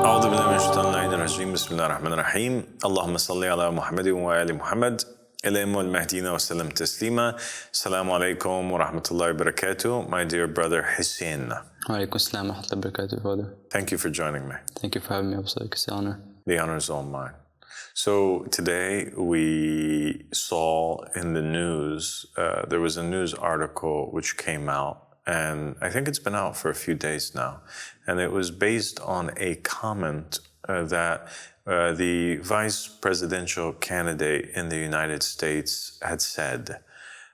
أعوذ بالله من الشيطان اللعين الرجيم بسم الله الرحمن الرحيم اللهم صل على محمد وآل محمد إليهم المهديين وسلم تسليما. Assalamu alaikum wa rahmatullahi wa barakatuh. My dear brother Hussein. Alaikum assalam wa rahmatullahi wa barakatuh, Father. Thank you for joining me. Thank you for having me, Al-Sadiq. It's an honor. The honor is all mine. So today we saw in the news, there was a news article which came out, and I think it's been out for a few days now, and it was based on a comment that the vice presidential candidate in the United States had said.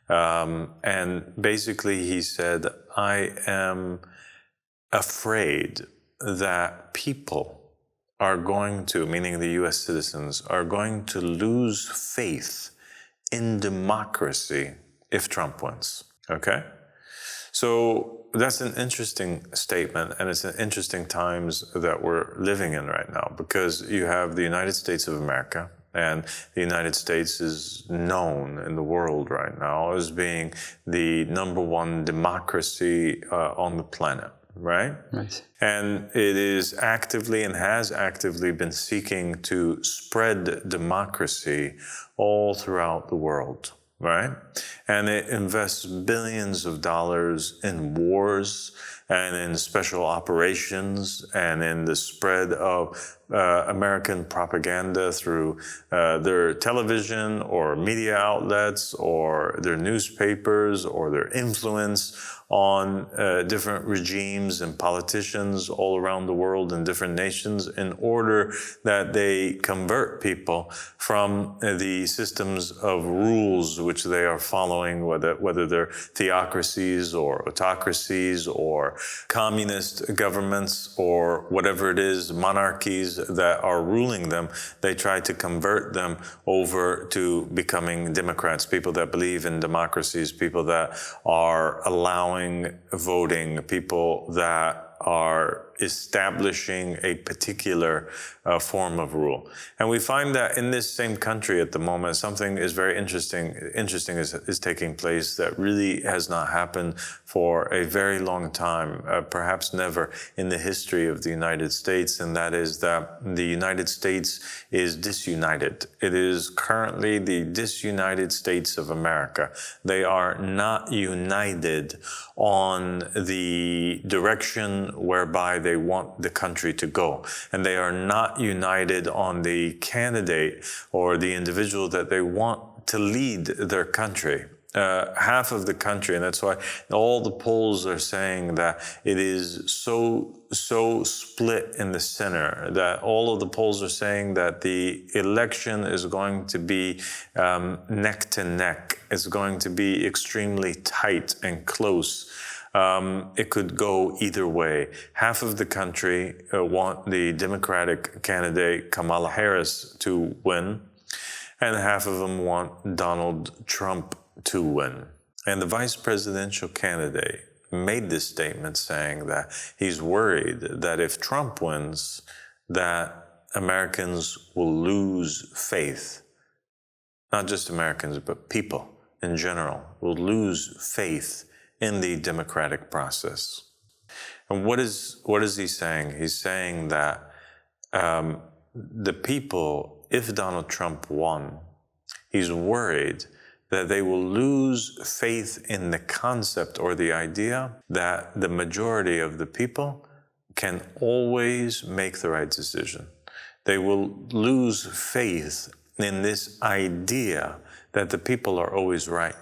And basically he said, I am afraid that people are going to, meaning the US citizens, are going to lose faith in democracy if Trump wins, okay? So that's an interesting statement, and it's an interesting times that we're living in right now, because you have the United States of America, and the United States is known in the world right now as being the #1 democracy on the planet, right? Right. And it is actively and has actively been seeking to spread democracy all throughout the world. Right? And it invests billions of dollars in wars and in special operations and in the spread of American propaganda through their television or media outlets or their newspapers or their influence on different regimes and politicians all around the world in different nations, in order that they convert people from the systems of rules which they are following, whether they're theocracies or autocracies or communist governments or whatever it is, monarchies that are ruling them. They try to convert them over to becoming Democrats, people that believe in democracies, people that are allowing voting, people that are establishing a particular form of rule. And we find that in this same country at the moment, something is very interesting is taking place that really has not happened for a very long time, perhaps never in the history of the United States, and that is that the United States is disunited. It is currently the disunited States of America. They are not united on the direction whereby they want the country to go. And they are not united on the candidate or the individual that they want to lead their country. Half of the country, and that's why all the polls are saying that it is so split in the center, that all of the polls are saying that the election is going to be neck to neck. It's going to be extremely tight and close. It could go either way. Half of the country want the Democratic candidate Kamala Harris to win, and half of them want Donald Trump to win. And the vice presidential candidate made this statement saying that he's worried that if Trump wins, that Americans will lose faith. Not just Americans, but people in general will lose faith in the democratic process. And what is he saying? He's saying that the people, if Donald Trump won, he's worried that they will lose faith in the concept or the idea that the majority of the people can always make the right decision. They will lose faith in this idea that the people are always right.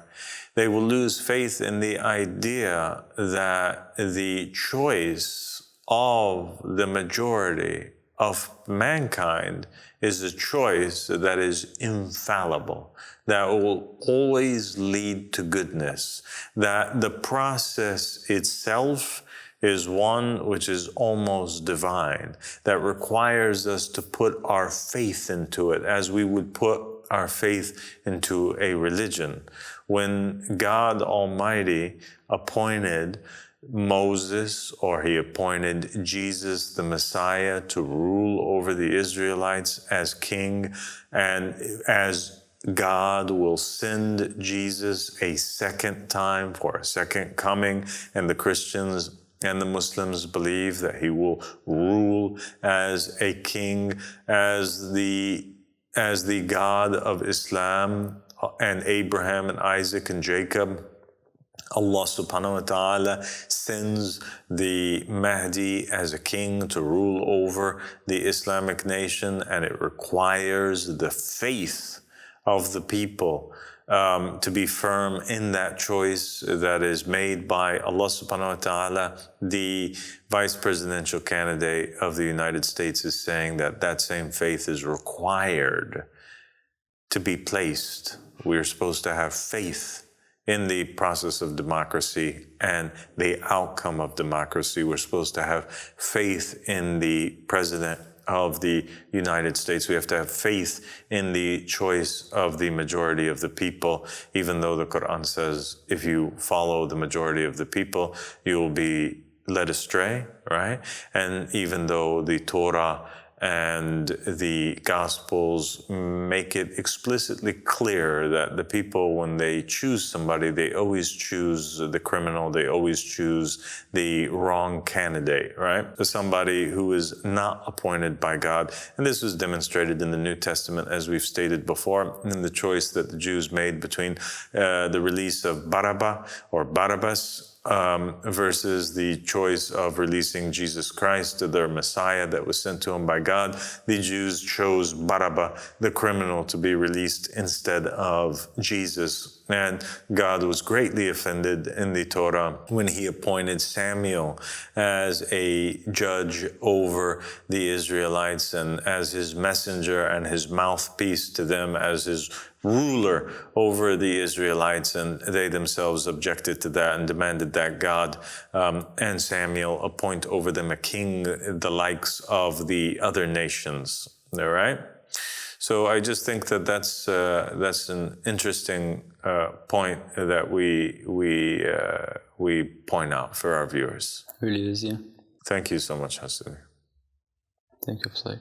They will lose faith in the idea that the choice of the majority of mankind is a choice that is infallible, that will always lead to goodness, that the process itself is one which is almost divine, that requires us to put our faith into it as we would put our faith into a religion. When God Almighty appointed Moses, or he appointed Jesus, the Messiah, to rule over the Israelites as king, and as God will send Jesus a second time for a second coming, and the Christians And the Muslims believe that he will rule as a king, as the God of Islam and Abraham and Isaac and Jacob. Allah subhanahu wa ta'ala sends the Mahdi as a king to rule over the Islamic nation, and it requires the faith of the people to be firm in that choice that is made by Allah subhanahu wa ta'ala. The vice presidential candidate of the United States is saying that that same faith is required to be placed. We are supposed to have faith in the process of democracy and the outcome of democracy. We're supposed to have faith in the president of the United States. We have to have faith in the choice of the majority of the people, even though the Quran says if you follow the majority of the people, you will be led astray, right? And even though the Torah and the Gospels make it explicitly clear that the people, when they choose somebody, they always choose the criminal, they always choose the wrong candidate, right? Somebody who is not appointed by God. And this was demonstrated in the New Testament, as we've stated before, in the choice that the Jews made between the release of Barabbas, versus the choice of releasing Jesus Christ, their Messiah that was sent to them by God. The Jews chose Barabbas, the criminal, to be released instead of Jesus. And God was greatly offended in the Torah when he appointed Samuel as a judge over the Israelites and as his messenger and his mouthpiece to them, as his ruler over the Israelites, and they themselves objected to that and demanded that God and Samuel appoint over them a king the likes of the other nations. All right? So I just think that that's an interesting point that we point out for our viewers. Really is, yeah. Thank you so much, Hassan. Thank you, Al-Sadiq.